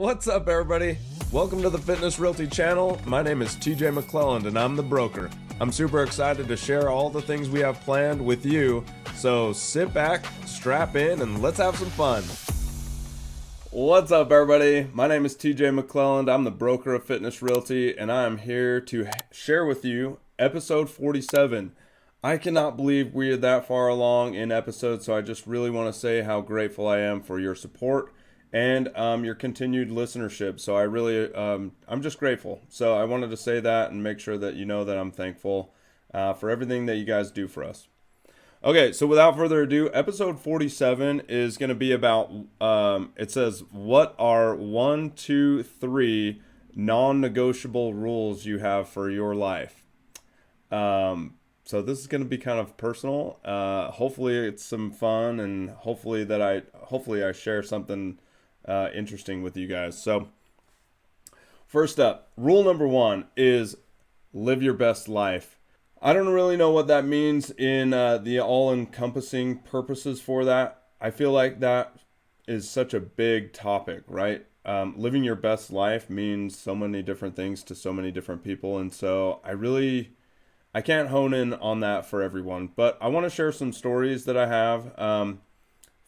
What's up, everybody? Welcome to the Fitness Realty channel. My name is TJ McLelland and I'm the broker. I'm super excited to share all the things we have planned with you. So sit back, strap in, and let's have some fun. What's up, everybody? My name is TJ McLelland. I'm the broker of Fitness Realty, and I am here to share with you episode 47. I cannot believe we are that far along in episodes, so I just really want to say how grateful I am for your support and your continued listenership. So I really, I'm just grateful. So I wanted to say that and make sure that you know that I'm thankful for everything that you guys do for us. Okay, so without further ado, episode 47 is going to be about, it says, what are 1, 2, 3 non-negotiable rules you have for your life? So this is going to be kind of personal. Hopefully it's some fun, and hopefully I share something interesting with you guys. So first up, rule number 1 is live your best life. I don't really know what that means in the all-encompassing purposes for that. I feel like that is such a big topic, right? Living your best life means so many different things to so many different people, and so I can't hone in on that for everyone, but I want to share some stories that I have.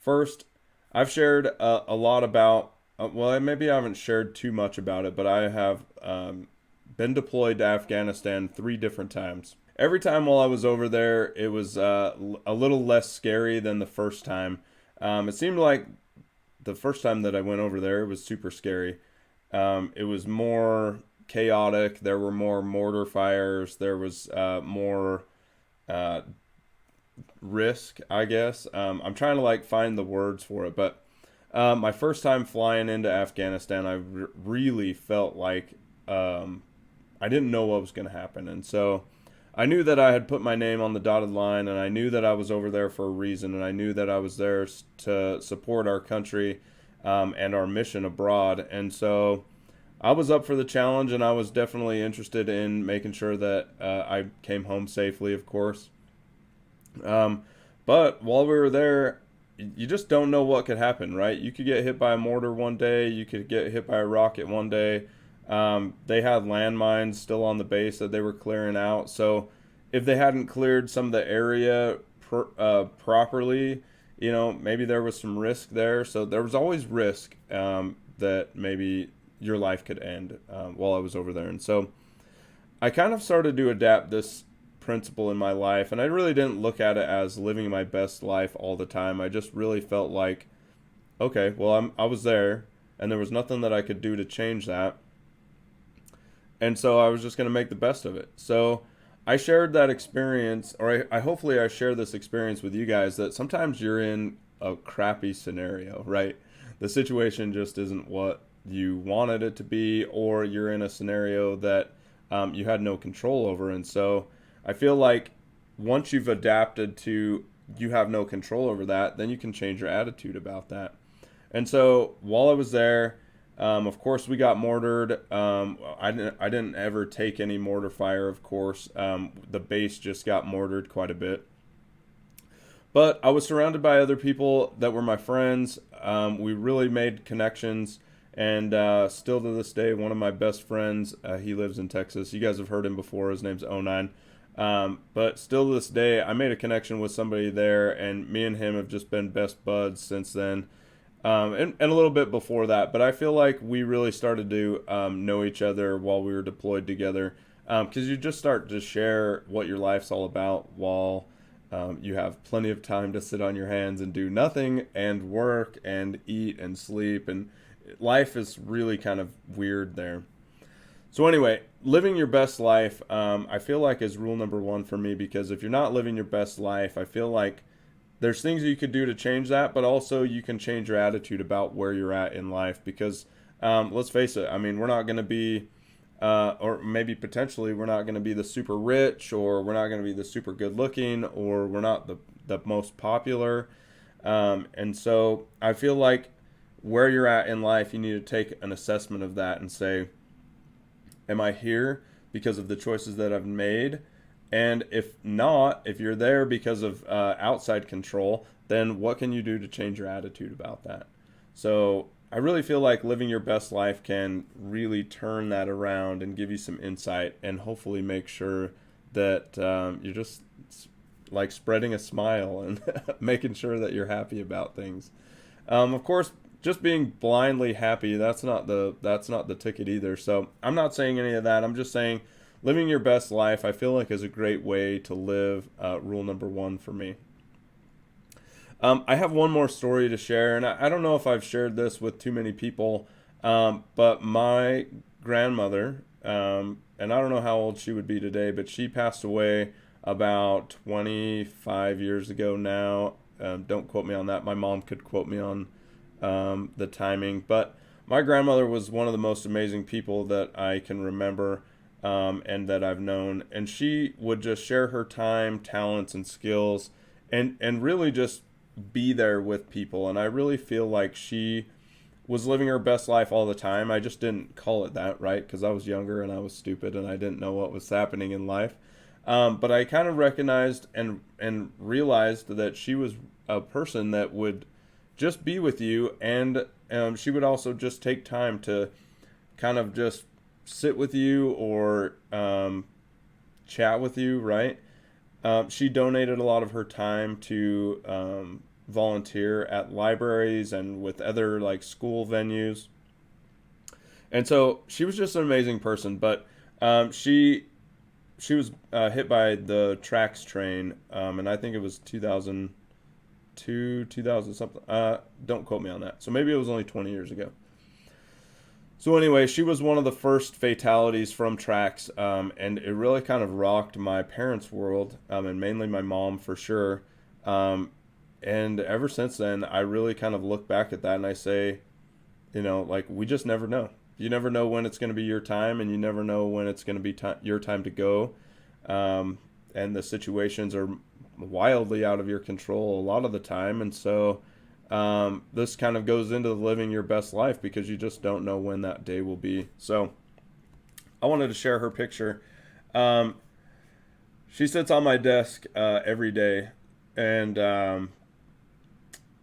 First, I've shared a lot about, maybe I haven't shared too much about it, but I have been deployed to Afghanistan 3 different times. Every time while I was over there, it was a little less scary than the first time. It seemed like the first time that I went over there, it was super scary. It was more chaotic. There were more mortar fires. There was more risk, I guess. I'm trying to find the words for it, but my first time flying into Afghanistan, I really felt like I didn't know what was going to happen, and so I knew that I had put my name on the dotted line, and I knew that I was over there for a reason, and I knew that I was there to support our country and our mission abroad, and so I was up for the challenge, and I was definitely interested in making sure that I came home safely, of course. But while we were there, you just don't know what could happen, right? You could get hit by a mortar one day. You could get hit by a rocket one day. They had landmines still on the base that they were clearing out. So if they hadn't cleared some of the area properly, maybe there was some risk there. So there was always risk that maybe your life could end while I was over there. And so I kind of started to adapt this principle in my life, and I really didn't look at it as living my best life all the time. I just really felt like, okay, well, I was there, and there was nothing that I could do to change that. And so I was just going to make the best of it. So I shared that experience, or I hopefully I share this experience with you guys, that sometimes you're in a crappy scenario, right? The situation just isn't what you wanted it to be, or you're in a scenario that you had no control over. And so I feel like once you've adapted to you have no control over that, then you can change your attitude about that. And so while I was there, of course we got mortared. I didn't ever take any mortar fire, of course. The base just got mortared quite a bit. But I was surrounded by other people that were my friends. We really made connections. And still to this day, one of my best friends, he lives in Texas. You guys have heard him before. His name's 09. But still to this day, I made a connection with somebody there, and me and him have just been best buds since then. And a little bit before that. But I feel like we really started to know each other while we were deployed together. Because you just start to share what your life's all about while you have plenty of time to sit on your hands and do nothing and work and eat and sleep, and life is really kind of weird there. So anyway, living your best life, I feel like is rule number 1 for me, because if you're not living your best life, I feel like there's things you could do to change that, but also you can change your attitude about where you're at in life, because let's face it, I mean, we're not going to be, or maybe potentially we're not going to be the super rich, or we're not going to be the super good looking, or we're not the most popular. And so I feel like where you're at in life, you need to take an assessment of that and say, am I here because of the choices that I've made? And if not, if you're there because of outside control, then what can you do to change your attitude about that? So I really feel like living your best life can really turn that around and give you some insight, and hopefully make sure that you're just like spreading a smile and making sure that you're happy about things. Of course, just being blindly happy, that's not the ticket either. So I'm not saying any of that. I'm just saying living your best life, I feel like, is a great way to live. Rule number one for me. I have one more story to share, and I don't know if I've shared this with too many people, but my grandmother, and I don't know how old she would be today, but she passed away about 25 years ago now. Don't quote me on that. My mom could quote me on the timing, but my grandmother was one of the most amazing people that I can remember, and that I've known. And she would just share her time, talents, and skills, and really just be there with people. And I really feel like she was living her best life all the time. I just didn't call it that, right? Because I was younger and I was stupid and I didn't know what was happening in life. But I kind of recognized and realized that she was a person that would just be with you, and she would also just take time to kind of just sit with you or chat with you, right? She donated a lot of her time to volunteer at libraries and with other like school venues. And so she was just an amazing person. But she was hit by the tracks train, and I think it was 2002, 2000 something. Don't quote me on that. So maybe it was only 20 years ago. So anyway, she was one of the first fatalities from tracks, and it really kind of rocked my parents' world, and mainly my mom for sure. And ever since then, I really kind of look back at that and I say, like, we just never know. You never know when it's going to be your time, and you never know when it's going to be your time to go. And the situations are wildly out of your control a lot of the time. And so this kind of goes into living your best life because you just don't know when that day will be. So I wanted to share her picture. She sits on my desk every day, and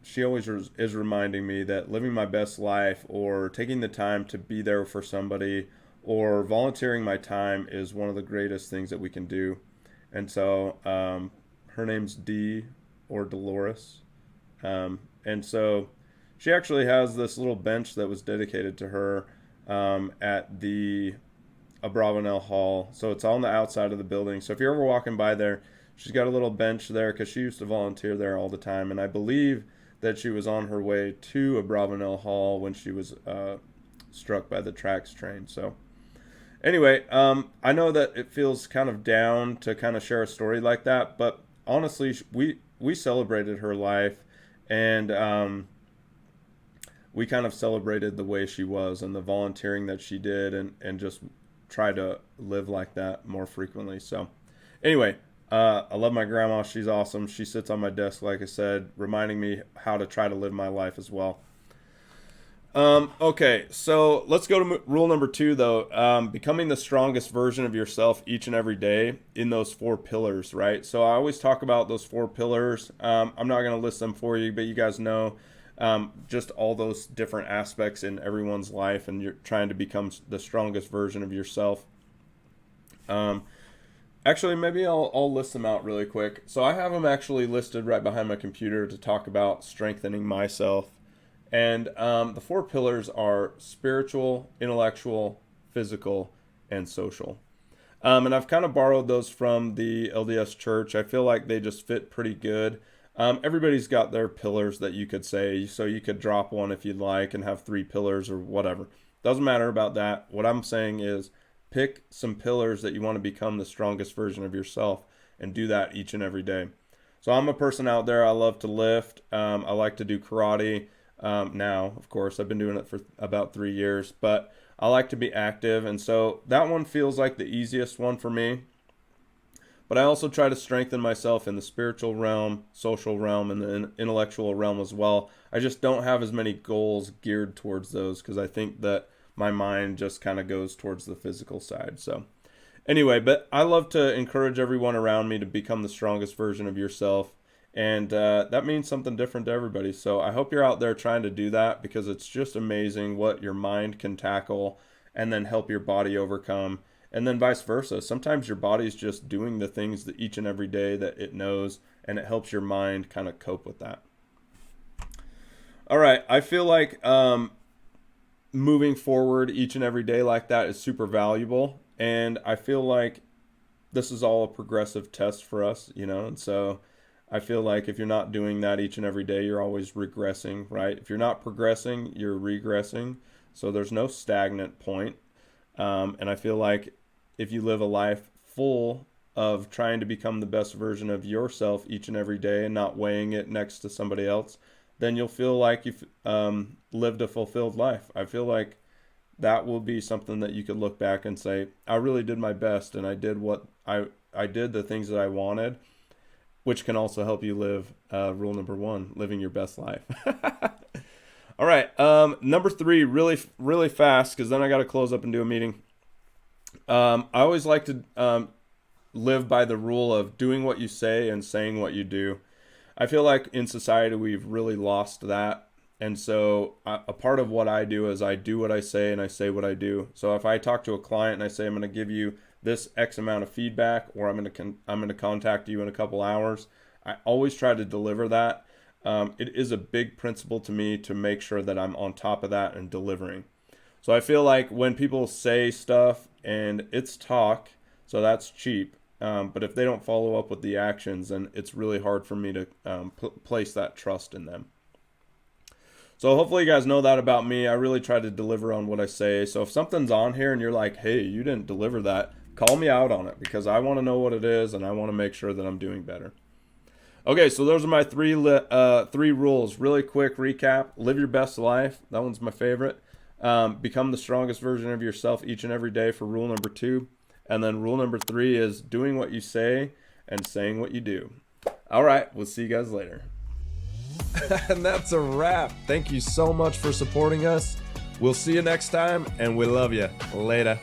she always is reminding me that living my best life, or taking the time to be there for somebody, or volunteering my time is one of the greatest things that we can do. And so her name's Dee, or Dolores. And so she actually has this little bench that was dedicated to her at the Abravanel Hall. So it's on the outside of the building. So if you're ever walking by there, she's got a little bench there because she used to volunteer there all the time. And I believe that she was on her way to Abravanel Hall when she was struck by the tracks train. So anyway, I know that it feels kind of down to kind of share a story like that, but honestly, we celebrated her life, and we kind of celebrated the way she was and the volunteering that she did, and just try to live like that more frequently. So anyway, I love my grandma. She's awesome. She sits on my desk, like I said, reminding me how to try to live my life as well. Okay, so let's go to rule number 2, though. Becoming the strongest version of yourself each and every day in those 4 pillars, right? So I always talk about those 4 pillars. I'm not going to list them for you, but you guys know just all those different aspects in everyone's life, and you're trying to become the strongest version of yourself. Actually, maybe I'll list them out really quick. So I have them actually listed right behind my computer to talk about strengthening myself. And the 4 pillars are spiritual, intellectual, physical, and social. And I've kind of borrowed those from the LDS Church. I feel like they just fit pretty good. Everybody's got their pillars that you could say, so you could drop one if you'd like and have 3 pillars or whatever. Doesn't matter about that. What I'm saying is pick some pillars that you want to become the strongest version of yourself, and do that each and every day. So I'm a person out there. I love to lift. I like to do karate. Now, of course, I've been doing it for about 3 years, but I like to be active. And so that one feels like the easiest one for me. But I also try to strengthen myself in the spiritual realm, social realm, and the intellectual realm as well. I just don't have as many goals geared towards those because I think that my mind just kind of goes towards the physical side. So anyway, but I love to encourage everyone around me to become the strongest version of yourself. And that means something different to everybody. So I hope you're out there trying to do that, because it's just amazing what your mind can tackle and then help your body overcome. And then vice versa. Sometimes your body's just doing the things that each and every day that it knows, and it helps your mind kind of cope with that. All right. I feel like moving forward each and every day like that is super valuable. And I feel like this is all a progressive test for us, and so I feel like if you're not doing that each and every day, you're always regressing, right? If you're not progressing, you're regressing. So there's no stagnant point. And I feel like if you live a life full of trying to become the best version of yourself each and every day and not weighing it next to somebody else, then you'll feel like you've lived a fulfilled life. I feel like that will be something that you could look back and say, I really did my best, and I did what I did the things that I wanted, which can also help you live rule number 1, living your best life. All right. Number 3, really, really fast, because then I got to close up and do a meeting. I always like to live by the rule of doing what you say and saying what you do. I feel like in society we've really lost that. And so a part of what I do is I do what I say and I say what I do. So if I talk to a client and I say I'm going to give you this X amount of feedback, or I'm going to contact you in a couple hours, I always try to deliver that. It is a big principle to me to make sure that I'm on top of that and delivering. So I feel like when people say stuff and it's talk, so that's cheap. But if they don't follow up with the actions, then it's really hard for me to place that trust in them. So hopefully you guys know that about me. I really try to deliver on what I say. So if something's on here and you're like, hey, you didn't deliver that, call me out on it, because I want to know what it is and I want to make sure that I'm doing better. Okay, so those are my three rules. Really quick recap. Live your best life. That one's my favorite. Become the strongest version of yourself each and every day for rule number 2. And then rule number 3 is doing what you say and saying what you do. All right, we'll see you guys later. And that's a wrap. Thank you so much for supporting us. We'll see you next time, and we love you. Later.